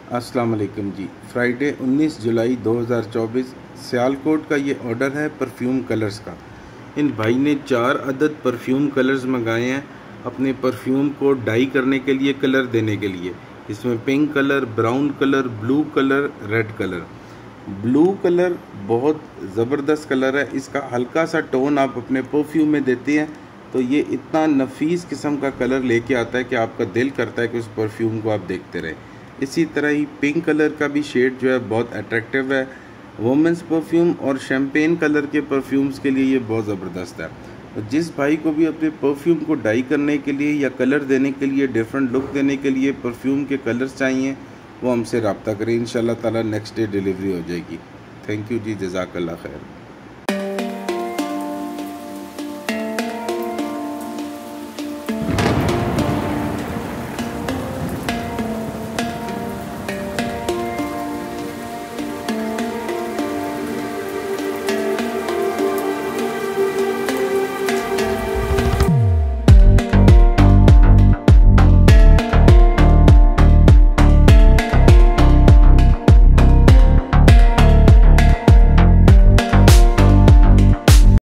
अस्सलाम वालेकुम जी। फ्राइडे 19 जुलाई 2024 सियालकोट का ये ऑर्डर है परफ्यूम कलर्स का। इन भाई ने 4 अदद परफ्यूम कलर्स मंगाए हैं अपने परफ्यूम को डाई करने के लिए, कलर देने के लिए। इसमें pink colour, brown colour, blue colour, red colour. Blue colour बहुत ज़बरदस्त कलर है। इसका हल्का सा टोन आप अपने परफ्यूम में देते हैं तो ये इतना नफीस किस्म का कलर लेके आता है कि आपका दिल करता है कि उस परफ्यूम को आप देखते रहें। इसी तरह ही पिंक कलर का भी शेड जो है बहुत अट्रैक्टिव है। वुमेंस परफ्यूम और शैम्पेन कलर के परफ्यूम्स के लिए ये बहुत ज़बरदस्त है। जिस भाई को भी अपने परफ्यूम को डाई करने के लिए या कलर देने के लिए, डिफरेंट लुक देने के लिए परफ्यूम के कलर्स चाहिए, वो हमसे रब्ता करें। इंशाल्लाह ताला नेक्स्ट डे डिलीवरी हो जाएगी। थैंक यू जी, जज़ाकल्लाह खैर।